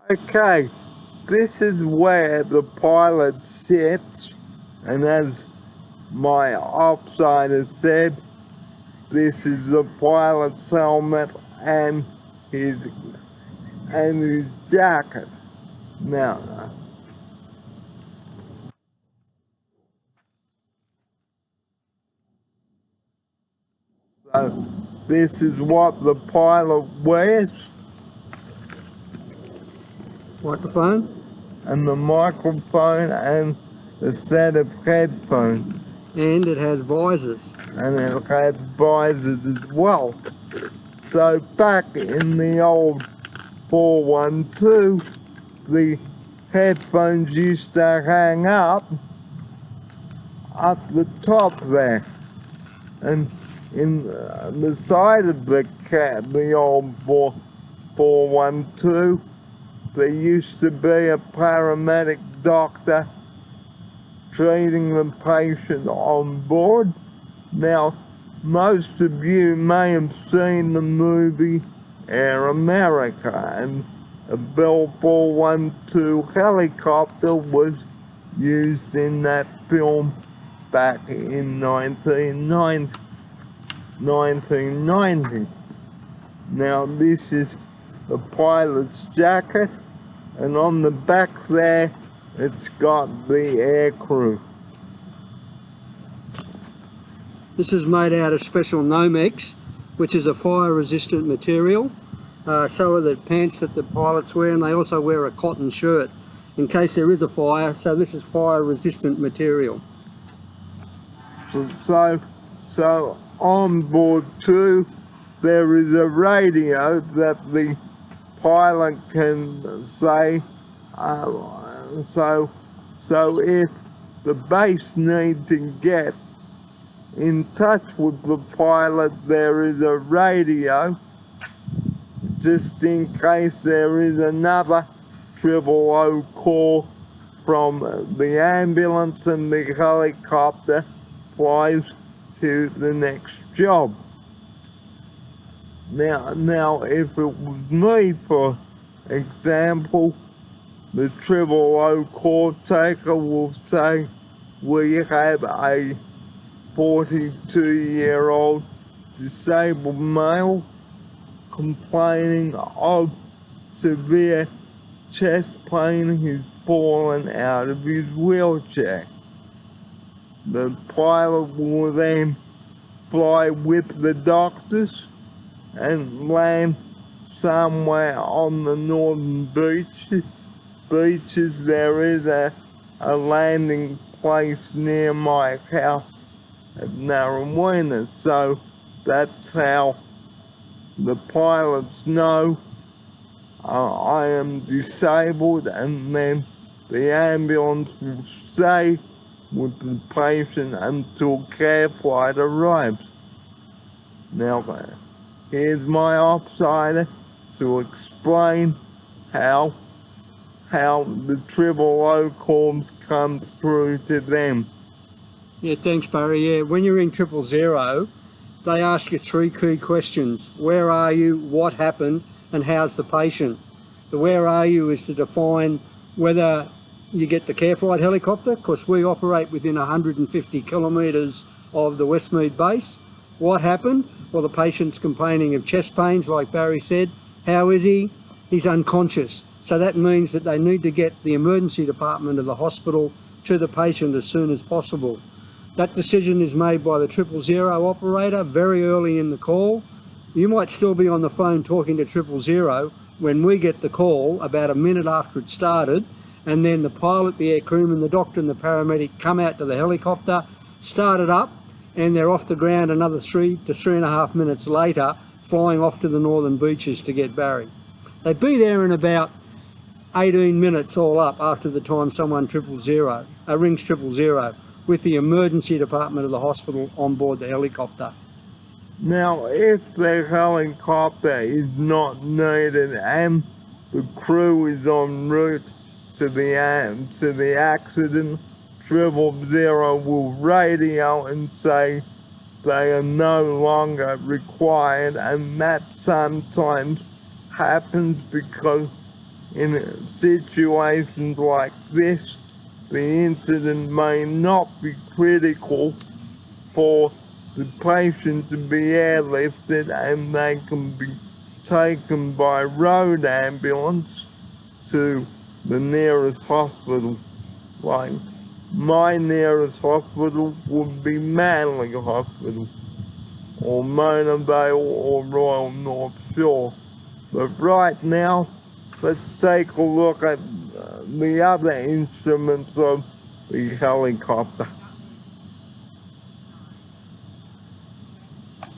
Okay, this is where the pilot sits, and as my opsider said, this is the pilot's helmet and his jacket. Now, so this is what the pilot wears, Microphone. and the microphone and a set of headphones. And it has visors. And it has visors as well. So back in the old 412, the headphones used to hang up the top there. And in the side of the old 412, there used to be a paramedic doctor treating the patient on board. Now, most of you may have seen the movie Air America, and a Bell 412 helicopter was used in that film back in 1990. Now, this is the pilot's jacket, and on the back there, it's got the air crew. This is made out of special Nomex, which is a fire-resistant material. So are the pants that the pilots wear, and they also wear a cotton shirt in case there is a fire. So this is fire-resistant material. So on board too, there is a radio that the pilot can say. So if the base need to get in touch with the pilot, there is a radio just in case there is another 000 call from the ambulance and the helicopter flies to the next job. Now if it was me, for example, the 000 call taker will say, we have a 42-year-old disabled male complaining of severe chest pain. He's fallen out of his wheelchair. The pilot will then fly with the doctors and land somewhere on the northern beaches. There is a landing place near my house at Narrowena, so that's how the pilots know I am disabled, and then the ambulance will stay with the patient until care flight arrives. Now, here's my opsider to explain how the 000 calls come through to them. Yeah, thanks, Barry. Yeah, when you're in 000, they ask you 3 key questions. Where are you, what happened, and how's the patient? The where are you is to define whether you get the care flight helicopter, because we operate within 150 kilometres of the Westmead base. What happened? Well, the patient's complaining of chest pains, like Barry said. How is he? He's unconscious. So that means that they need to get the emergency department of the hospital to the patient as soon as possible. That decision is made by the 000 operator very early in the call. You might still be on the phone talking to 000 when we get the call about a minute after it started, and then the pilot, the air crewman, the doctor and the paramedic come out to the helicopter, start it up, and they're off the ground another 3 to 3.5 minutes later, flying off to the northern beaches to get Barry. They'd be there in about 18 minutes all up after the time someone rings 000 with the emergency department of the hospital on board the helicopter. Now, if the helicopter is not needed and the crew is en route to the accident, 000 will radio and say they are no longer required, and that sometimes happens because In situations like this, the incident may not be critical for the patient to be airlifted, and they can be taken by road ambulance to the nearest hospital. Like, my nearest hospital would be Manly Hospital, or Mona Vale, or Royal North Shore. But right now, let's take a look at the other instruments of the helicopter.